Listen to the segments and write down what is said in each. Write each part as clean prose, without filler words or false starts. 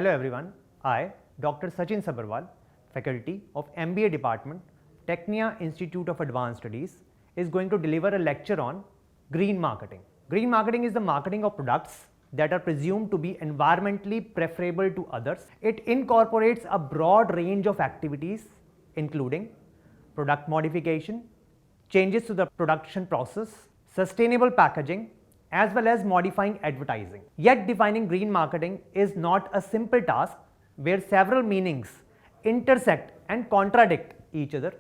Hello everyone, I, Dr. Sachin Sabharwal, Faculty of MBA Department, Technia Institute of Advanced Studies, is going to deliver a lecture on green marketing. Green marketing is the marketing of products that are presumed to be environmentally preferable to others. It incorporates a broad range of activities including product modification, changes to the production process, sustainable packaging, as well as modifying advertising. Yet defining green marketing is not a simple task where several meanings intersect and contradict each other.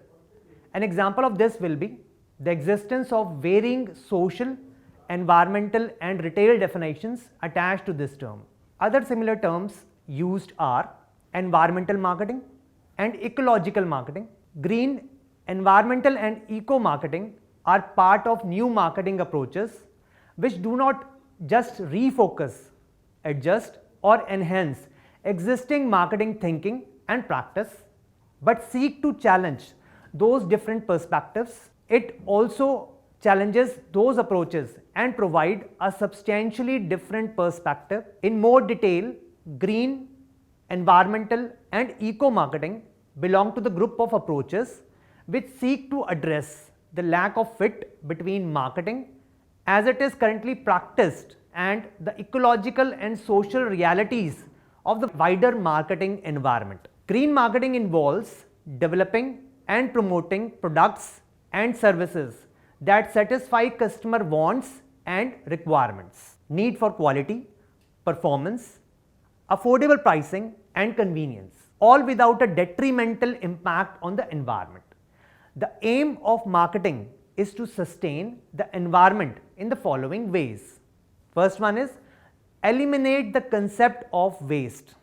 An example of this will be the existence of varying social, environmental and retail definitions attached to this term. Other similar terms used are environmental marketing and ecological marketing. Green, environmental and eco marketing are part of new marketing approaches which do not just refocus, adjust or enhance existing marketing thinking and practice, but seek to challenge those different perspectives. It also challenges those approaches and provide a substantially different perspective. In more detail, green, environmental and eco marketing belong to the group of approaches which seek to address the lack of fit between marketing as it is currently practiced and the ecological and social realities of the wider marketing environment. Green marketing involves developing and promoting products and services that satisfy customer wants and requirements, need for quality, performance, affordable pricing and convenience, all without a detrimental impact on the environment. The aim of marketing is to sustain the environment in the following ways. First one is eliminate the concept of waste.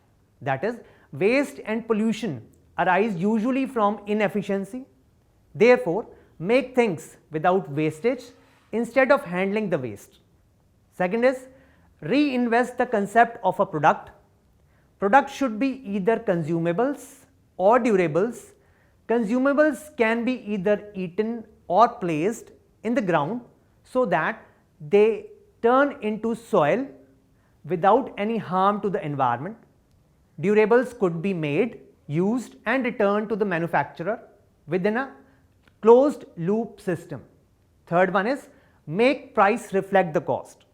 That is, waste and pollution arise usually from inefficiency. Therefore, make things without wastage instead of handling the waste. Second is reinvest the concept of a product. Products should be either consumables or durables. Consumables can be either eaten or placed in the ground so that they turn into soil without any harm to the environment. Durables could be made, used and returned to the manufacturer within a closed loop system. Third one is make price reflect the cost.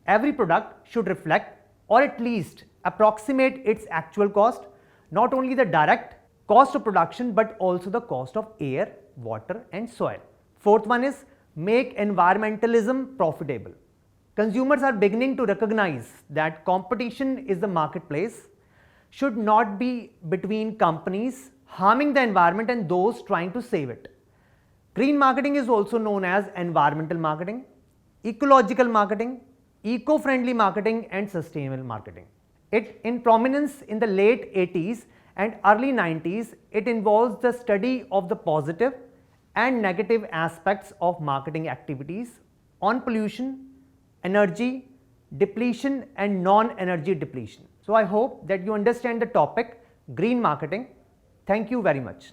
Every product should reflect or at least approximate its actual cost, not only the direct cost of production but also the cost of air, water and soil. Fourth one is make environmentalism profitable. Consumers are beginning to recognize that competition is the marketplace should not be between companies harming the environment and those trying to save it. Green marketing is also known as environmental marketing, ecological marketing, eco-friendly marketing and sustainable marketing. It in prominence in the late 80s and early 90s, it involves the study of the positive and negative aspects of marketing activities on pollution, energy depletion and non-energy depletion. So I hope that you understand the topic green marketing. Thank you very much.